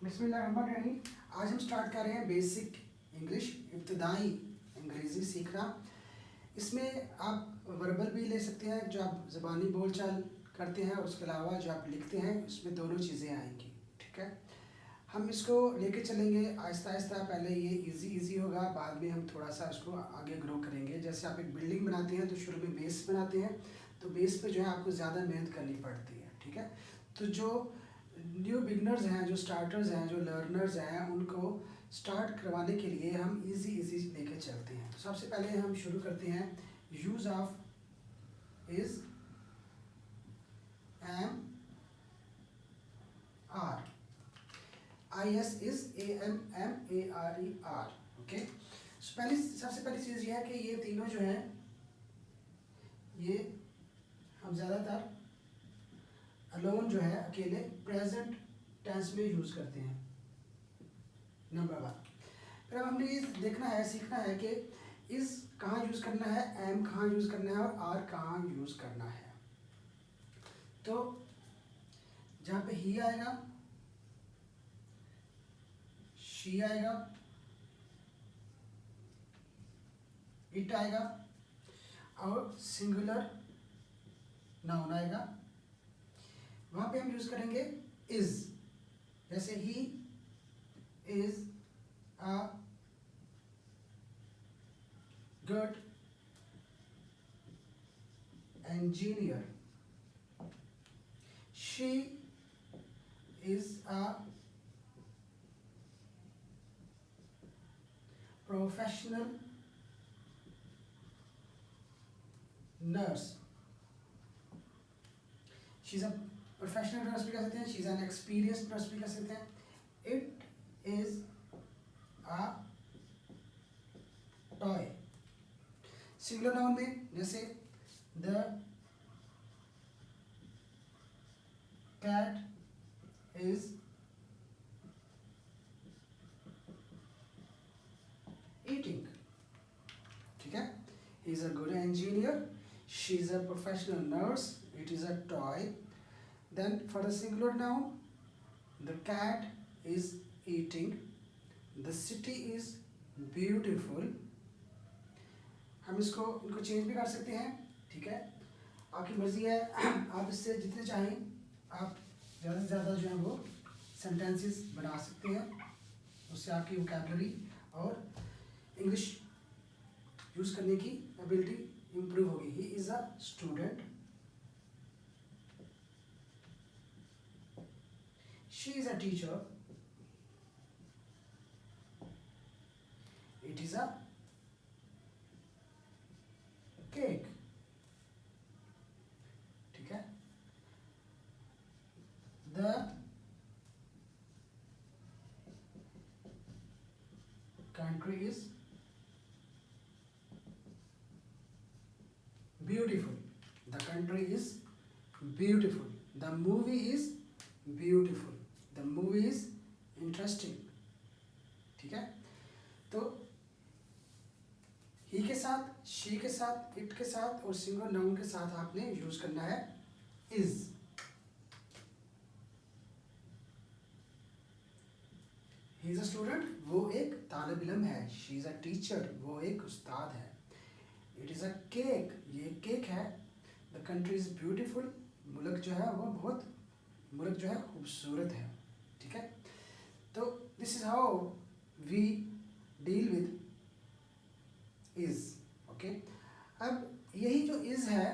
बिस्मिल्लाहिर्रहमानिर्रहीम। आज हम स्टार्ट कर रहे हैं बेसिक इंग्लिश, इब्तदाई अंग्रेज़ी सीखना। इसमें आप वर्बल भी ले सकते हैं, जो आप ज़बानी बोलचाल करते हैं, और उसके अलावा जो आप लिखते हैं उसमें दोनों चीज़ें आएंगी। ठीक है, हम इसको लेके चलेंगे आहिस्ता आहिस्ता। पहले ये इजी होगा, बाद में हम थोड़ा सा इसको आगे ग्रो करेंगे। जैसे आप एक बिल्डिंग बनाते हैं तो शुरू में बेस बनाते हैं, तो बेस पे जो है आपको ज़्यादा मेहनत करनी पड़ती है। ठीक है, तो जो न्यू बिगनर्स हैं, जो स्टार्टर्स हैं, जो लर्नर्स हैं, उनको स्टार्ट करवाने के लिए हम इजी लेके चलते हैं। तो सबसे पहले हम शुरू करते हैं use of is, am, are, IS is, AM, MARER। Okay, सबसे पहली चीज़ ये है कि ये तीनों जो हैं ये हम ज़्यादातर अलोन जो है अकेले प्रेजेंट टेंस में यूज़ करते हैं, नंबर 1। फिर अब हमने ये देखना है, सीखना है कि इज़ कहाँ यूज़ करना है, एम कहाँ यूज़ करना है, और आर कहाँ यूज़ करना है। तो जहाँ पे ही आएगा, शी आएगा, इट आएगा, और सिंगुलर नाउन आएगा, वहाँ पे हम यूज़ करेंगे इज़। जैसे ही is a good engineer, she is a professional nurse, she's a professional nurse भी कह सकते हैं, she's an experienced nurse भी कह सकते हैं। it is a toy, singular noun में जैसे the cat is eating। ठीक है, he is a good engineer, she is a professional nurse, it is a toy। Then for the singular noun, the cat is eating, the city is beautiful। हम इनको change भी कर सकते हैं। ठीक है, आपकी मर्जी है, आप इससे जितने चाहें आप ज़्यादा से ज़्यादा जो है वो सेंटेंसेस बना सकते हैं, उससे आपकी वोकैबुलरी और इंग्लिश यूज़ करने की एबिलिटी इम्प्रूव होगी। ही is a student, she is a teacher, it is a cake. ठीक है, the country is beautiful, the country is beautiful, the movie is beautiful, the movie is interesting। ठीक है, तो ही के साथ, शी के साथ, इट के साथ और सिंगल नाउन के साथ आपने यूज करना है is. He is a student, वो एक तालिब इल्म है। शी इज अ टीचर, वो एक उस्ताद है। इट इज़ अ केक, ये केक है। द कंट्री इज़ ब्यूटीफुल, मुल्क जो है वो मुल्क जो है खूबसूरत है। ठीक है, तो this is how we deal with is. Okay, अब यही जो इज़ है,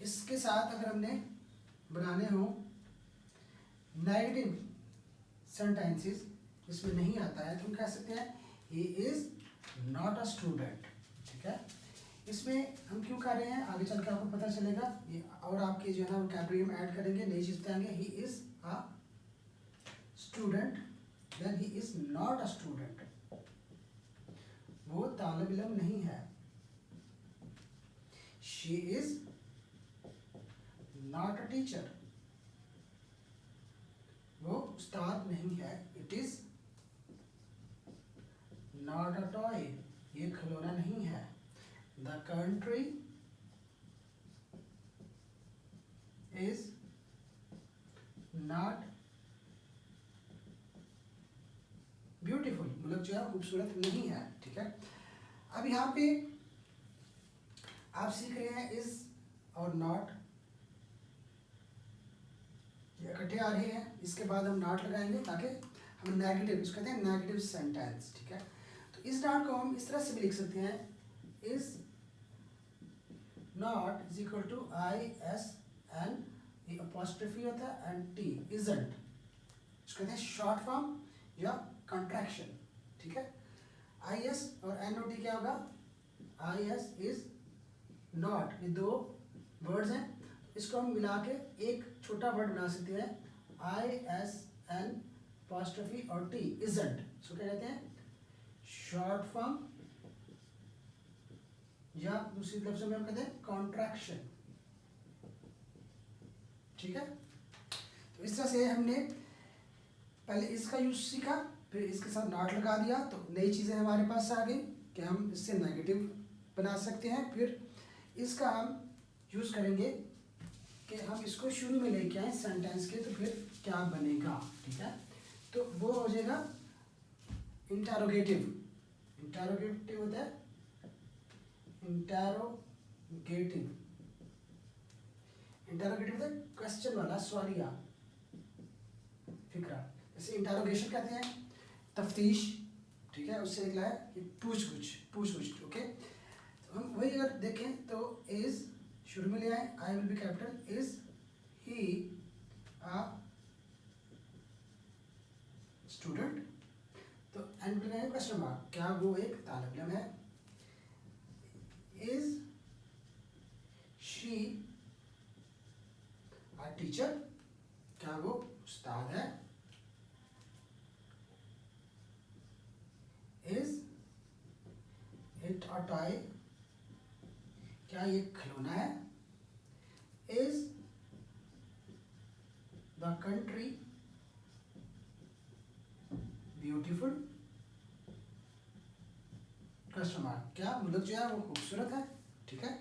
इसके साथ अगर हमने बनाने हो नेगेटिव सेंटेंसेस जिसमें नहीं आता है, तो हम कह सकते हैं ही इज़ नॉट अ स्टूडेंट। ठीक है, इसमें हम क्यों कर रहे हैं आगे चल के आपको पता चलेगा। ये और आपके जो है ना वोकैबुलरी में ऐड करेंगे, नई चीज़ बताएंगे। He is a student, then he is not a student, वो तालिब इल्म नहीं है। She is not a teacher, वो उस्ताद नहीं है। It is not a toy, ये खिलौना नहीं है। The country is not beautiful, मुल्क जो है खूबसूरत नहीं है, ठीक है। अब यहाँ पे आप सीख रहे हैं इज और नॉट, ये इकट्ठे आ रहे हैं, इसके बाद हम नॉट लगाएंगे ताकि हम नेगेटिव, इसको कहते हैं नेगेटिव सेंटेंस, ठीक है। तो इस नॉट को हम इस तरह से भी लिख सकते हैं, is not is equal to I S N, ये अपॉस्ट्रोफी होता है, एंड टी, इजंट, इसको कहते हैं शॉर्ट फॉर्म या कॉन्ट्रैक्शन, ठीक है। आई एस और एन ओ टी क्या होगा, आई एस इज नॉट, ये दो वर्ड्स हैं, इसको हम मिला के एक छोटा वर्ड बना सकते हैं, आई एस एन अपॉस्ट्रोफी और टी, इजंट, इसको क्या कहते हैं, शॉर्ट फॉर्म या दूसरी लफ्जों में हम कहते हैं कॉन्ट्रैक्शन, ठीक है। तो इस तरह से हमने पहले इसका यूज सीखा, फिर इसके साथ नॉट लगा दिया, तो नई चीज़ें हमारे पास आ गई कि हम इससे नेगेटिव बना सकते हैं। फिर इसका हम यूज़ करेंगे कि हम इसको शुरू में लेके आए सेंटेंस के, तो फिर क्या बनेगा, ठीक है। तो वो हो जाएगा इंटरोगेटिव, इंटरोगेटिव होता है इंटरोगेटिव, इंटरोगेटिव होता है क्वेश्चन वाला, सवालिया फिक्रा, जैसे इंटरोगेशन कहते हैं तफ्तीश, ठीक है, उससे निकला है कि पूछ पूछ, ओके। तो हम वही अगर देखें तो इज शुरू में ले आए, I will be capital, is he a student, तो एंड पे लगाएंगे क्वेश्चन मार्क, क्या वो एक तालिब इल्म है, इज शी अ टीचर, क्या वो उस्ताद है, इज इट अ टॉय, क्या ये खिलौना है, is the country beautiful, question mark, क्या मुल्क जो है वो खूबसूरत है, ठीक है।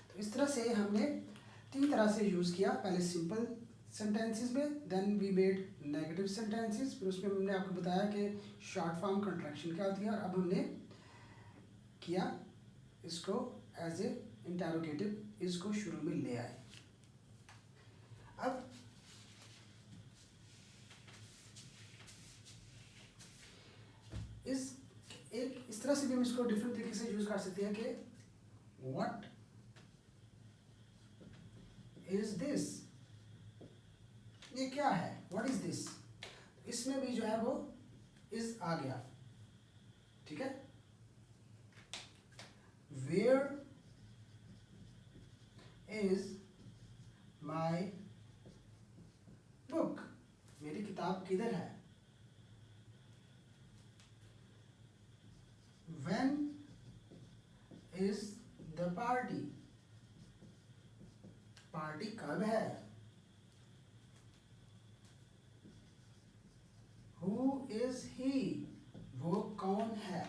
तो इस तरह से हमने तीन तरह से यूज़ किया, पहले सिंपल सेंटेंसेस में, then we made negative sentences, फिर उसमें हमने आपको बताया कि शॉर्ट फॉर्म कंट्रैक्शन क्या होती है, और अब हमने किया इसको एज ए इंटरोगेटिव, इसको शुरू में ले आए। अब इस तरह से भी हम इसको डिफरेंट तरीके से यूज कर सकते हैं कि व्हाट इज दिस, ये क्या है, व्हाट इज दिस, इसमें भी जो है वो इज आ गया, ठीक है। वेयर इज माई बुक, मेरी किताब किधर है, when is the party, party कब है, who is he, वो कौन है।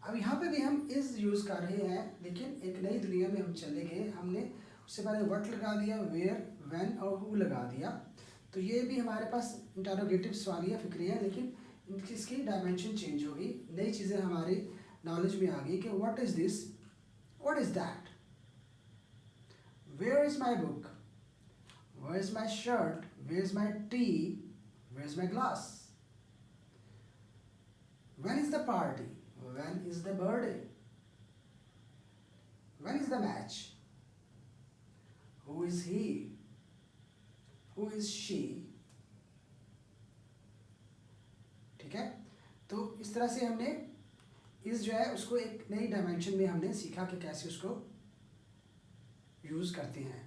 अब यहाँ पे भी हम इज यूज कर रहे हैं, लेकिन एक नई दुनिया में हम चले गए, हमने उससे पहले व्हाट लगा दिया, वेयर, व्हेन और हु लगा दिया, तो ये भी हमारे पास इंटरोगेटिव सवालिया फिक्री है, लेकिन इसकी डायमेंशन चेंज होगी, नई चीज़ें हमारी नॉलेज में आ गई कि what is this, what is that, where is my book, where is my shirt, where is my tea, where is my glass, when is the party, when is the birthday, when is the match, who is he, who is she, ठीक है। तो इस तरह से हमने इस जो है उसको एक नई डायमेंशन में हमने सीखा कि कैसे उसको यूज करते हैं।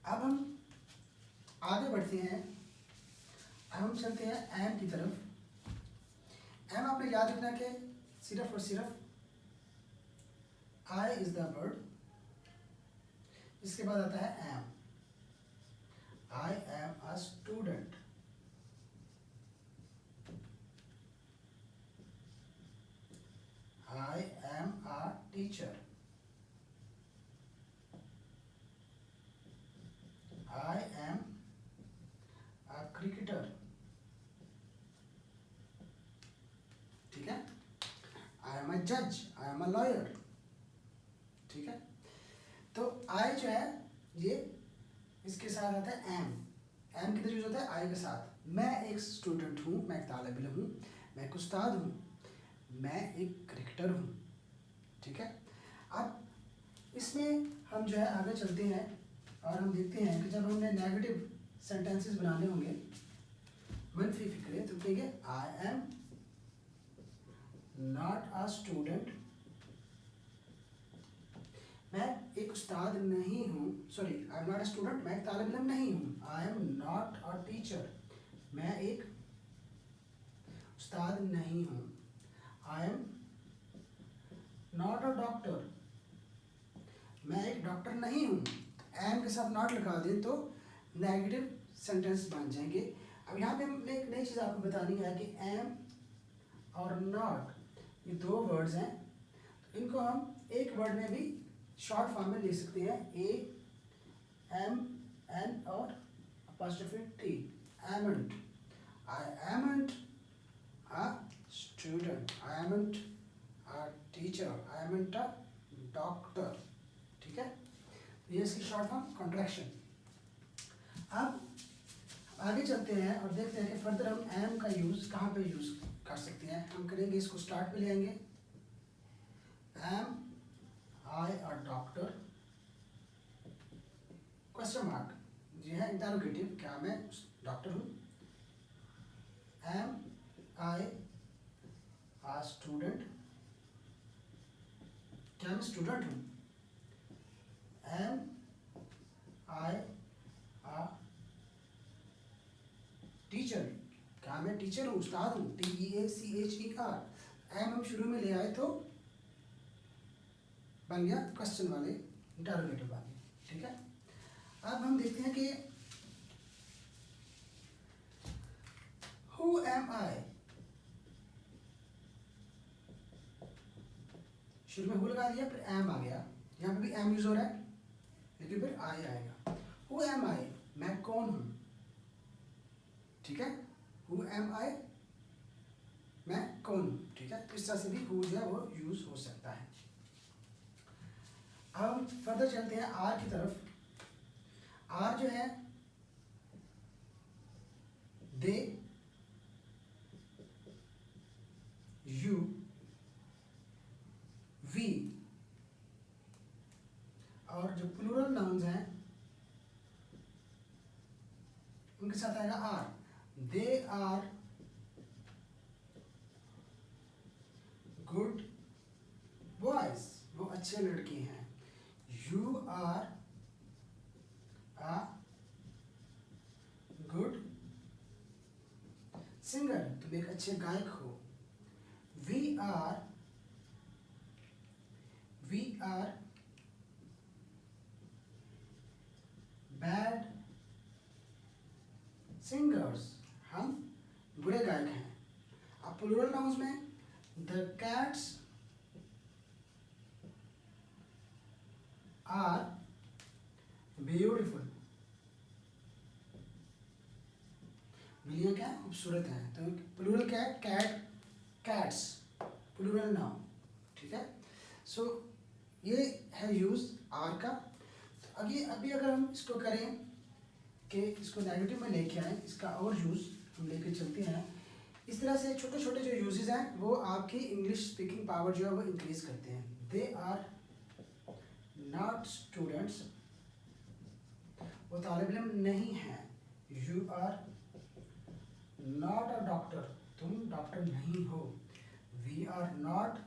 अब हम आगे बढ़ते हैं, अब हम चलते हैं एम की तरफ। एम आपने याद रखना कि सिर्फ और सिर्फ आई इज द वर्ड, इसके बाद आता है am, I am a student, I am a teacher, I am a cricketer, जज, आई एम अ लॉयर। ठीक है, तो आई जो है ये इसके साथ आता है एम किधर यूज होता है, आई के साथ। मैं एक स्टूडेंट हूँ, मैं एक तालिब इल्म हूँ, मैं एक उस्ताद हूँ, मैं एक क्रिकेटर हूँ। ठीक है, अब इसमें हम जो है आगे चलते हैं और हम देखते हैं कि जब हमने नेगेटिव सेंटेंसेस बनाने होंगे, मनफी फिक्रे, तो कहेंगे I am not a student, मैं एक उस्ताद नहीं हूँ, sorry I am not a student, मैं एक तालिब इल्म नहीं हूँ। I am not a teacher, मैं एक उस्ताद नहीं हूँ। I am not a doctor, मैं एक डॉक्टर नहीं हूँ। एम के साथ नॉट लगा दें तो नेगेटिव सेंटेंस बन जाएंगे। अब यहाँ पे हमने एक नई चीज़ आपको बतानी है कि एम और नॉट ये दो वर्ड्स हैं, तो इनको हम एक वर्ड में भी शॉर्ट फॉर्म में ले सकते हैं, ए एम एन और apostrophe T, amn't. I amn't a student, I amn't a teacher, I amn't a doctor. ठीक है, ये इसकी शॉर्ट फॉर्म कॉन्ट्रैक्शन। अब आगे चलते हैं और देखते हैं कि फर्दर हम एम का यूज़ कहाँ पे यूज़ कर सकते हैं। हम करेंगे इसको स्टार्ट पे ले आएंगे, am I a doctor, question mark जी है इंटरोगेटिव, क्या मैं डॉक्टर हूँ। एम आई अ स्टूडेंट, क्या मैं स्टूडेंट हूँ। एम आई अ टीचर, क्या मैं टीचर हूँ, उस्ताद हूँ, TEACHER। एम हम शुरू में ले आए तो बन गया क्वेश्चन वाले इंटरोगेटिव वाले। ठीक है, अब हम देखते हैं कि हु एम आई, शुरू में हु लगा दिया फिर एम आ गया, यहाँ पे भी एम यूज हो रहा है लेकिन फिर आई आएगा। हु एम आई, मैं कौन हूँ। ठीक है, हु एम आई, मैं कौन हूँ। ठीक है, तो इस तरह से भी हु जो है वो यूज हो सकता है। अब हम फर्दर चलते हैं आर की तरफ। आर जो है दे, यू, वी, और जो प्लूरल नाउन्स हैं उनके साथ आएगा are. They are good boys, वो अच्छे लड़के हैं। You are a good singer, तुम एक अच्छे गायक हो। वी आर बैड सिंगर्स, हम बुरे गायक हैं। अब प्लूरल नाउन्स में द कैट्स आर ब्यूटीफुल, बिल्लियाँ क्या खूबसूरत हैं, तो प्लूरल क्या है, कैट, कैट्स, प्लूरल नाउन। ठीक है, सो ये है यूज आर का। तो अभी अगर हम इसको करें कि इसको नेगेटिव में लेके आए, इसका और यूज हम लेके चलते हैं। इस तरह से छोटे छोटे जो यूजेस हैं वो आपकी इंग्लिश स्पीकिंग पावर जो है वो इंक्रीज करते हैं। दे आर नॉट स्टूडेंट्स, वो तालिब इल्म नहीं है। You are not a doctor, तुम डॉक्टर नहीं हो। वी आर नॉट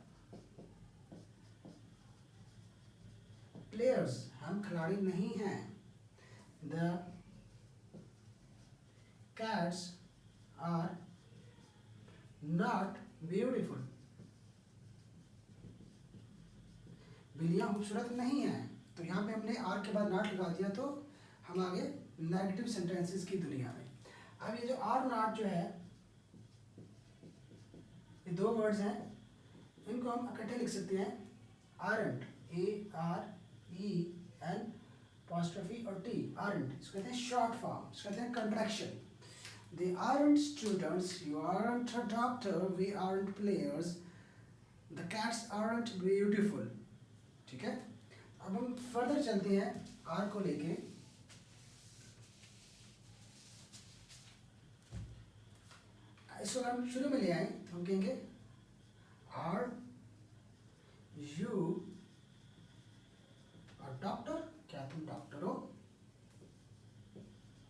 प्लेयर्स, हम खिलाड़ी नहीं हैं। The cats are not beautiful, बिल्लियाँ खूबसूरत नहीं हैं। तो यहाँ पे हमने आर के बाद नॉट लगा दिया तो हम आगे नेगेटिव सेंटेंसेस की दुनिया में। अब ये जो आर नॉट जो है, ये दो वर्ड्स हैं, इनको हम इकट्ठे लिख सकते हैं। आरंट, AREN अपॉस्ट्रोफी और T, आरंट, इसको कहते हैं शॉर्ट फॉर्म, इसको कहते हैं contraction. They aren't students, you aren't a doctor, we aren't players. The cats aren't beautiful. ठीक है, अब हम फर्दर चलते हैं आर को लेके। इसको हम शुरू में ले आए तो हम कहेंगे आर यू और डॉक्टर, क्या तुम डॉक्टर हो?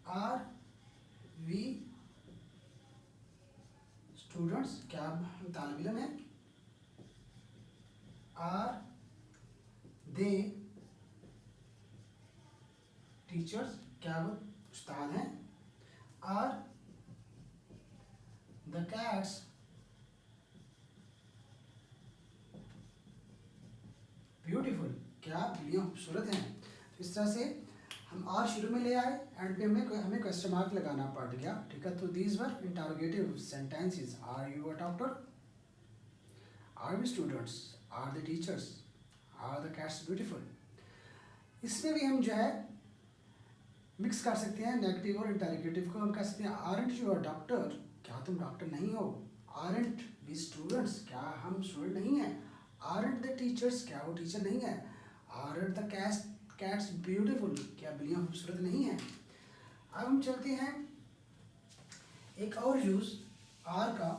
आर वी स्टूडेंट्स, क्या हम तालिब इल्म हैं? आर दे टीचर्स, क्या वो उस्ताद हैं? आर द कैट्स ब्यूटीफुल, क्या बिल्लियाँ खूबसूरत हैं? तो इस तरह से हम आर शुरू में ले आए एंड पे हमें क्वेश्चन मार्क लगाना पड़ गया। ठीक है, तो these were interrogative sentences. Are you a doctor? Are we students? Are the teachers? Are the cats beautiful? इसमें भी हम जो है मिक्स कर सकते हैं नेगेटिव और इंटरोगेटिव को। हम कह सकते हैं आरंट यू अ डॉक्टर, क्या तुम डॉक्टर नहीं हो? आरंट वी स्टूडेंट्स, क्या हम स्टूडेंट नहीं हैं? आरंट द टीचर्स, क्या वो टीचर नहीं है? आरंट द कैट्स ब्यूटीफुल, क्या बिल्लियाँ खूबसूरत नहीं हैं? अब हम चलते हैं एक और यूज आर का।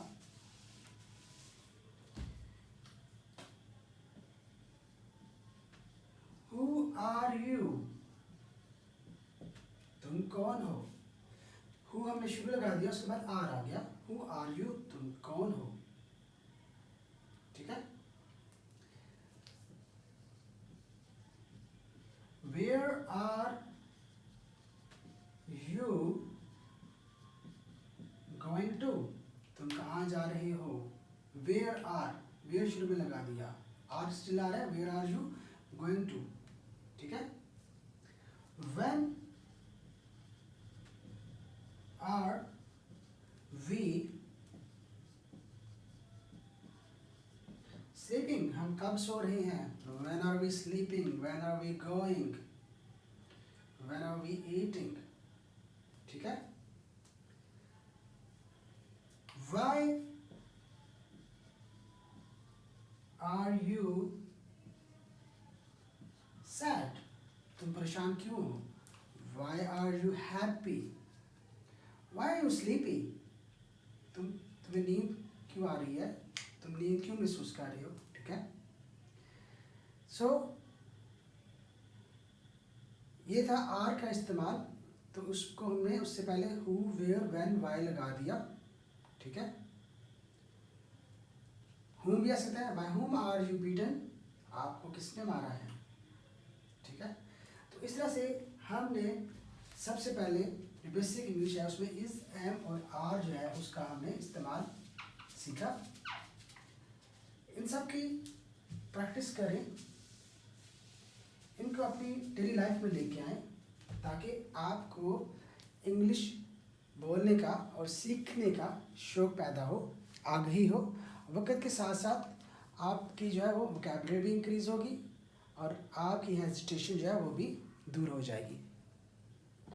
हु आर यू, तुम कौन हो? हु हमने शुरू लगा दिया, उसके बाद आर आ गया। हु आर यू, तुम कौन हो? ठीक है, where are you going to, तुम कहाँ जा रहे हो? वेयर आर, वेयर शुरू में लगा दिया, आर स्टिल आ रहा है, where are you going to. ठीक है, व्हेन आर वी स्लीपिंग, हम कब सो रहे हैं? When are we sleeping? When are we going? When are we eating? ठीक है, व्हाई आर यू सैड, तुम परेशान क्यों हो? Why are you happy? Why are you sleepy, तुम्हें नींद क्यों आ रही है? तुम नींद क्यों महसूस कर रहे हो? ठीक है, सो ये था आर का इस्तेमाल। तो उसको हमने उससे पहले हु, वेयर, व्हेन, व्हाई लगा दिया। ठीक है, हुम भी आ सकता है, by whom are you beaten, आपको किसने मारा है? ठीक है, तो इस तरह से हमने सबसे पहले जो बेसिक इंग्लिश है उसमें इज, एम और आर जो है उसका हमने इस्तेमाल सीखा। इन सब की प्रैक्टिस करें, इनको अपनी डेली लाइफ में लेके आएँ ताकि आपको इंग्लिश बोलने का और सीखने का शौक़ पैदा हो, आगही हो। वक्त के साथ साथ आपकी जो है वो वोकैबुलरी भी इंक्रीज़ होगी और आपकी हेजिटेशन जो है वो भी दूर हो जाएगी।